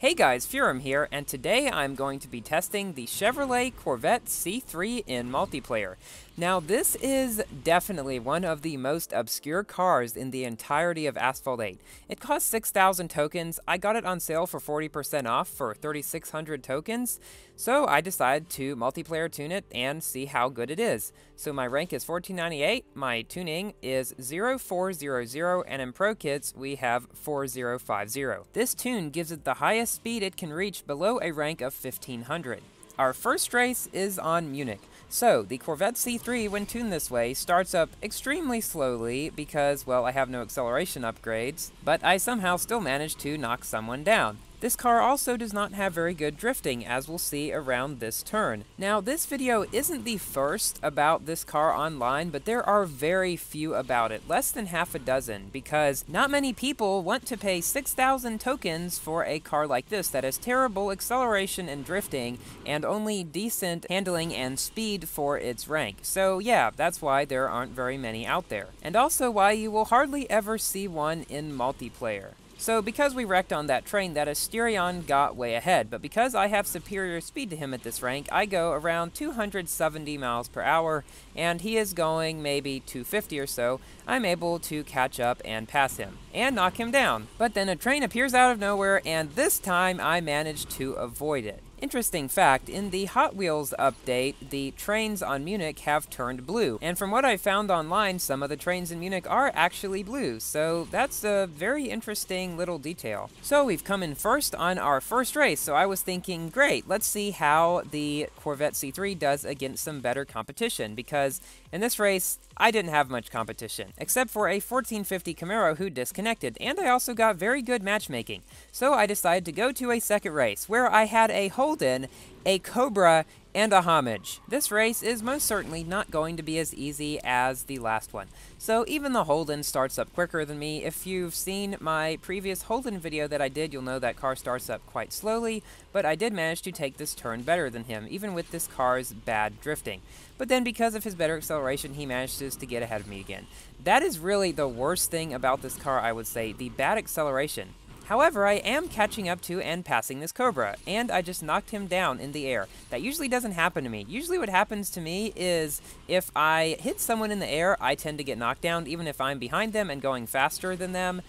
Hey guys, Furum here, and today I'm going to be testing the Chevrolet Corvette C3 in multiplayer. Now this is definitely one of the most obscure cars in the entirety of Asphalt 8. It cost 6,000 tokens. I got it on sale for 40% off for 3,600 tokens, so I decided to multiplayer tune it and see how good it is. So my rank is 1498, my tuning is 0400, and in Pro Kits we have 4050. This tune gives it the highest speed it can reach below a rank of 1500. Our first race is on Munich. So, the Corvette C3, when tuned this way, starts up extremely slowly because, well, I have no acceleration upgrades, but I somehow still managed to knock someone down. This car also does not have very good drifting, as we'll see around this turn. Now, this video isn't the first about this car online, but there are very few about it, less than half a dozen, because not many people want to pay 6,000 tokens for a car like this that has terrible acceleration and drifting, and only decent handling and speed for its rank. So yeah, that's why there aren't very many out there. And also why you will hardly ever see one in multiplayer. So because we wrecked on that train, that Asterion got way ahead, but because I have superior speed to him at this rank, I go around 270 miles per hour, and he is going maybe 250 or so, I'm able to catch up and pass him, and knock him down. But then a train appears out of nowhere, and this time I managed to avoid it. Interesting fact, in the Hot Wheels update, the trains on Munich have turned blue, and from what I found online, some of the trains in Munich are actually blue, so that's a very interesting little detail. So we've come in first on our first race, so I was thinking, great, let's see how the Corvette C3 does against some better competition, because in this race, I didn't have much competition, except for a 1450 Camaro who disconnected, and I also got very good matchmaking. So I decided to go to a second race, where I had a Holden, a Cobra, and a Homage. This race is most certainly not going to be as easy as the last one. So even the Holden starts up quicker than me. If you've seen my previous Holden video that I did, you'll know that car starts up quite slowly, but I did manage to take this turn better than him, even with this car's bad drifting. But then because of his better acceleration, he manages to get ahead of me again. That is really the worst thing about this car, I would say, the bad acceleration. However, I am catching up to and passing this Cobra, and I just knocked him down in the air. That usually doesn't happen to me. Usually what happens to me is if I hit someone in the air, I tend to get knocked down, even if I'm behind them and going faster than them.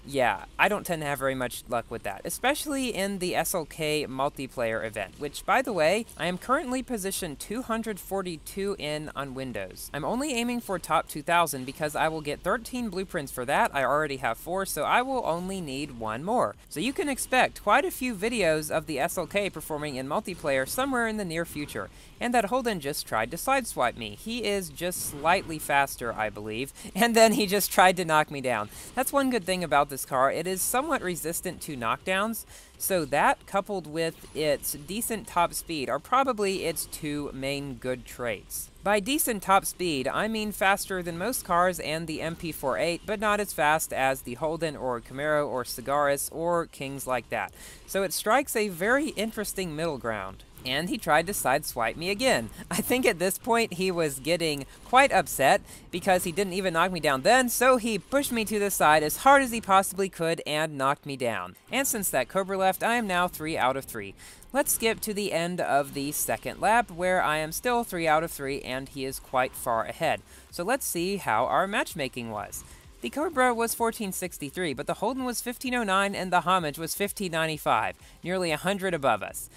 Yeah, I don't tend to have very much luck with that, especially in the SLK multiplayer event, which, by the way, I am currently positioned 242 in on Windows. I'm only aiming for top 2,000 because I will get 13 blueprints for that. I already have 4, so I will only need 1 more. So you can expect quite a few videos of the SLK performing in multiplayer somewhere in the near future. And that Holden just tried to sideswipe me. He is just slightly faster, I believe, and then he just tried to knock me down. That's one good thing about this car. It is somewhat resistant to knockdowns, so that coupled with its decent top speed are probably its 2 main good traits. By decent top speed, I mean faster than most cars and the MP48, but not as fast as the Holden or Camaro or Cigaris or Kings like that. So it strikes a very interesting middle ground. And he tried to sideswipe me again. I think at this point he was getting quite upset because he didn't even knock me down then, so he pushed me to the side as hard as he possibly could and knocked me down. And since that Cobra left, I am now 3 out of 3. Let's skip to the end of the second lap, where I am still 3 out of 3 and he is quite far ahead. So let's see how our matchmaking was. The Cobra was 1463, but the Holden was 1509 and the Homage was 1595, nearly 100 above us.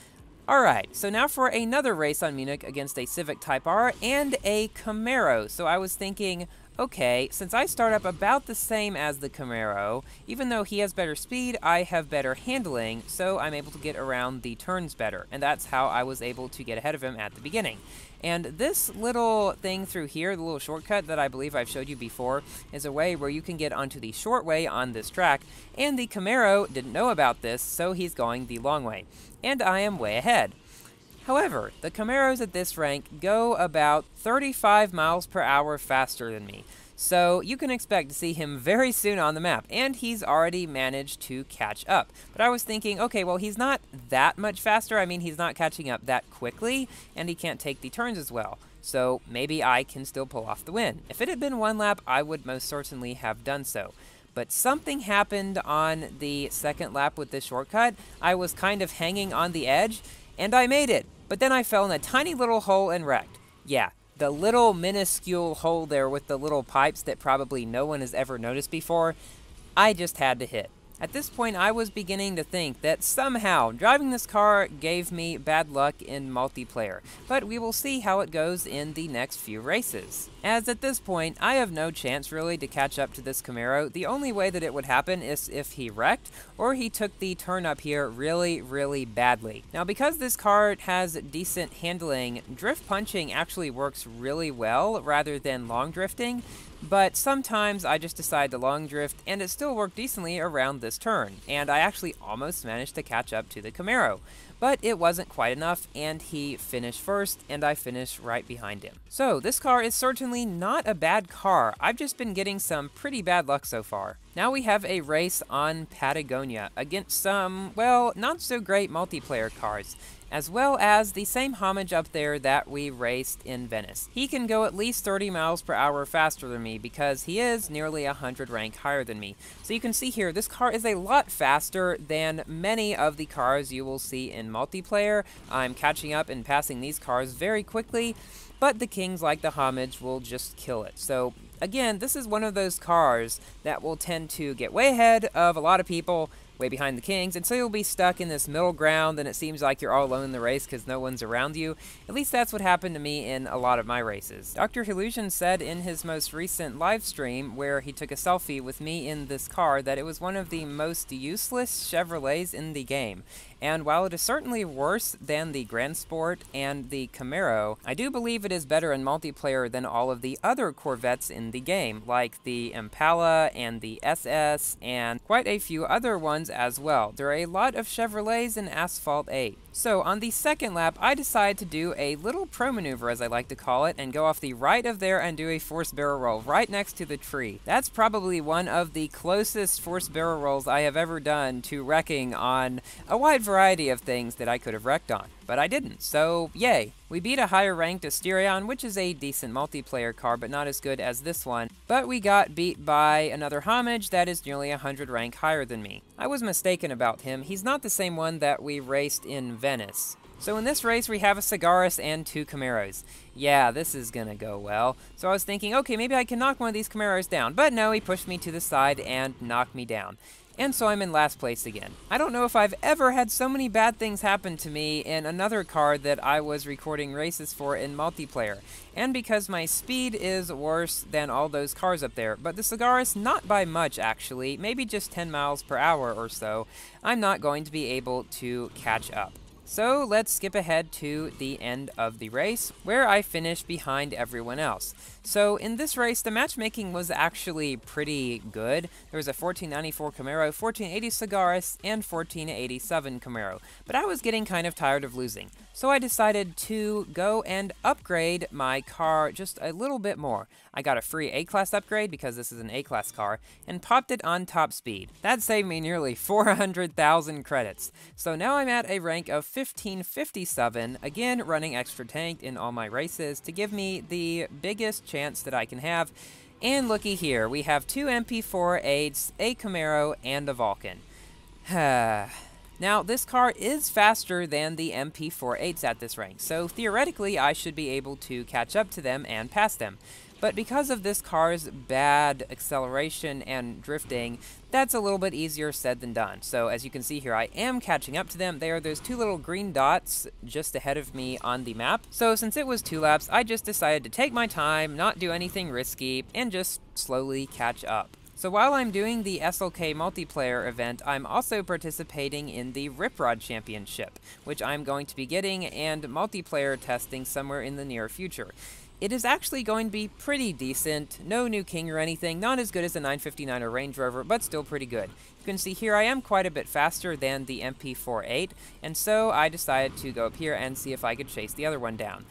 Alright, so now for another race on Munich against a Civic Type R and a Camaro. So I was thinking, okay, since I start up about the same as the Camaro, even though he has better speed, I have better handling, so I'm able to get around the turns better. And that's how I was able to get ahead of him at the beginning. And this little thing through here, the little shortcut that I believe I've showed you before, is a way where you can get onto the short way on this track, and the Camaro didn't know about this, so he's going the long way. And I am way ahead. However, the Camaros at this rank go about 35 miles per hour faster than me. So you can expect to see him very soon on the map, and he's already managed to catch up. But I was thinking, okay, well, he's not that much faster. I mean, he's not catching up that quickly, and he can't take the turns as well. So maybe I can still pull off the win. If it had been 1 lap, I would most certainly have done so. But something happened on the second lap with this shortcut. I was kind of hanging on the edge, and I made it. But then I fell in a tiny little hole and wrecked. Yeah, the little minuscule hole there with the little pipes that probably no one has ever noticed before, I just had to hit. At this point, I was beginning to think that somehow driving this car gave me bad luck in multiplayer, but we will see how it goes in the next few races. As at this point, I have no chance really to catch up to this Camaro. The only way that it would happen is if he wrecked, or he took the turn up here really, really badly. Now, because this car has decent handling, drift punching actually works really well rather than long drifting. But sometimes I just decide to long drift, and it still worked decently around this turn, and I actually almost managed to catch up to the Camaro. But it wasn't quite enough, and he finished first, and I finished right behind him. So this car is certainly not a bad car. I've just been getting some pretty bad luck so far. Now we have a race on Patagonia against some, well, not so great multiplayer cars, as well as the same homage up there that we raced in Venice. He can go at least 30 miles per hour faster than me because he is nearly 100 rank higher than me. So you can see here, this car is a lot faster than many of the cars you will see in multiplayer. I'm catching up and passing these cars very quickly, but the kings like the homage will just kill it. So again, this is one of those cars that will tend to get way ahead of a lot of people, way behind the kings, and so you'll be stuck in this middle ground, and it seems like you're all alone in the race because no one's around you. At least that's what happened to me in a lot of my races. Dr. Illusion said in his most recent live stream, where he took a selfie with me in this car, that it was one of the most useless Chevrolets in the game. And while it is certainly worse than the Grand Sport and the Camaro, I do believe it is better in multiplayer than all of the other Corvettes in the game, like the Impala and the SS, and quite a few other ones as well. There are a lot of Chevrolets in Asphalt 8. So on the second lap, I decided to do a little pro maneuver, as I like to call it, and go off the right of there and do a forced barrel roll right next to the tree. That's probably one of the closest forced barrel rolls I have ever done to wrecking on a wide variety of things that I could have wrecked on, but I didn't, so yay. We beat a higher ranked Asterion, which is a decent multiplayer car, but not as good as this one, but we got beat by another homage that is nearly 100 rank higher than me. I was mistaken about him. He's not the same one that we raced in Venice. So in this race, we have a Cigaris and 2 Camaros. Yeah, this is gonna go well. So I was thinking, okay, maybe I can knock one of these Camaros down, but no, he pushed me to the side and knocked me down. And so I'm in last place again. I don't know if I've ever had so many bad things happen to me in another car that I was recording races for in multiplayer. And because my speed is worse than all those cars up there, but the Cigaris not by much actually, maybe just 10 miles per hour or so, I'm not going to be able to catch up. So let's skip ahead to the end of the race, where I finished behind everyone else. So in this race, the matchmaking was actually pretty good. There was a 1494 Camaro, 1480 Cigaris, and 1487 Camaro. But I was getting kind of tired of losing. So I decided to go and upgrade my car just a little bit more. I got a free A-Class upgrade, because this is an A-Class car, and popped it on top speed. That saved me nearly 400,000 credits. So now I'm at a rank of 1557, again running extra tank in all my races to give me the biggest chance that I can have. And looky here, we have 2 MP4-8s, a Camaro, and a Vulcan. Now, this car is faster than the MP4-8s at this rank, so theoretically I should be able to catch up to them and pass them. But because of this car's bad acceleration and drifting, that's a little bit easier said than done. So as you can see here, I am catching up to them. They are those 2 little green dots just ahead of me on the map. So since it was 2 laps, I just decided to take my time, not do anything risky, and just slowly catch up. So while I'm doing the SLK multiplayer event, I'm also participating in the Rip Rod Championship, which I'm going to be getting and multiplayer testing somewhere in the near future. It is actually going to be pretty decent, no new king or anything, not as good as the 959 or Range Rover, but still pretty good. You can see here I am quite a bit faster than the MP4-8, and so I decided to go up here and see if I could chase the other one down.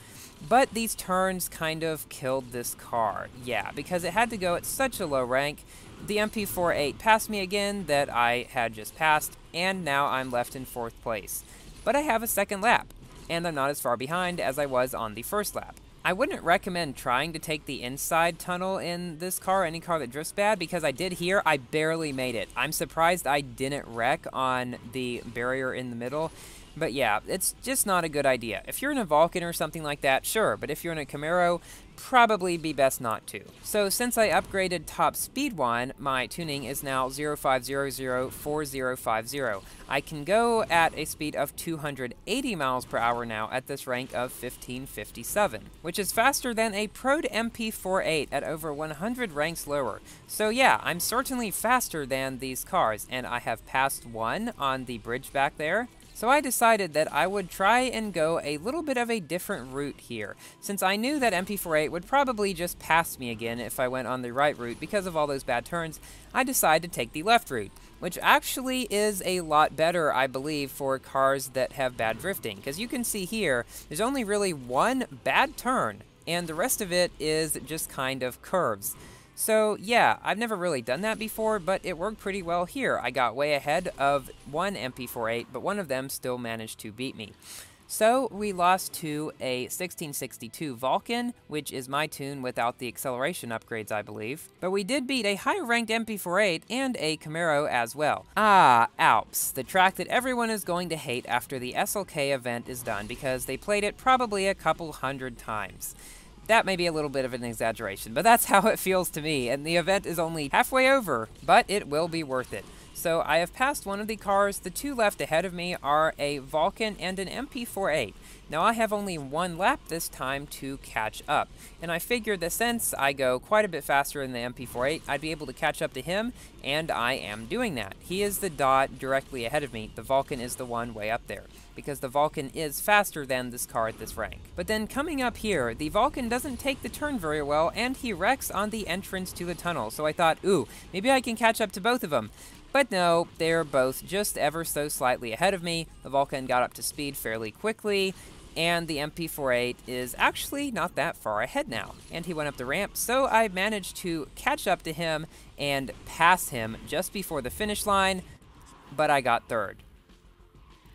But these turns kind of killed this car, yeah, because it had to go at such a low rank. The MP4-8 passed me again that I had just passed, and now I'm left in 4th place. But I have a second lap, and I'm not as far behind as I was on the first lap. I wouldn't recommend trying to take the inside tunnel in this car, any car that drifts bad, because I did here, I barely made it. I'm surprised I didn't wreck on the barrier in the middle. But yeah, it's just not a good idea. If you're in a Vulcan or something like that, sure, but if you're in a Camaro, probably be best not to. So since I upgraded top speed one, my tuning is now 05004050. I can go at a speed of 280 miles per hour now at this rank of 1557, which is faster than a Pro'd MP48 at over 100 ranks lower. So yeah, I'm certainly faster than these cars, and I have passed one on the bridge back there. So I decided that I would try and go a little bit of a different route here, since I knew that MP48 would probably just pass me again if I went on the right route because of all those bad turns. I decided to take the left route, which actually is a lot better, I believe, for cars that have bad drifting, because you can see here, there's only really one bad turn, and the rest of it is just kind of curves. So yeah, I've never really done that before, but it worked pretty well here. I got way ahead of one MP48, but one of them still managed to beat me. So we lost to a 1662 Vulcan, which is my tune without the acceleration upgrades, I believe. But we did beat a higher ranked MP48 and a Camaro as well. Alps, the track that everyone is going to hate after the SLK event is done because they played it probably a couple hundred times. That may be a little bit of an exaggeration, but that's how it feels to me, and the event is only halfway over, but it will be worth it. So I have passed one of the cars. The two left ahead of me are a Vulcan and an MP48. Now I have only one lap this time to catch up, and I figured that since I go quite a bit faster in the MP48, I'd be able to catch up to him, and I am doing that. He is the dot directly ahead of me. The Vulcan is the one way up there, because the Vulcan is faster than this car at this rank. But then coming up here, the Vulcan doesn't take the turn very well, and he wrecks on the entrance to the tunnel, so I thought, ooh, maybe I can catch up to both of them. But no, they're both just ever so slightly ahead of me. The Vulcan got up to speed fairly quickly, and the MP48 is actually not that far ahead now. And he went up the ramp, so I managed to catch up to him and pass him just before the finish line, but I got third.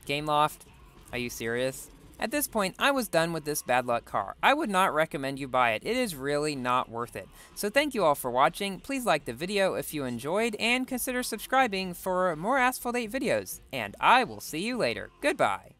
Game loft? Are you serious? At this point, I was done with this bad luck car. I would not recommend you buy it. It is really not worth it. So thank you all for watching. Please like the video if you enjoyed, and consider subscribing for more Asphalt 8 videos. And I will see you later. Goodbye.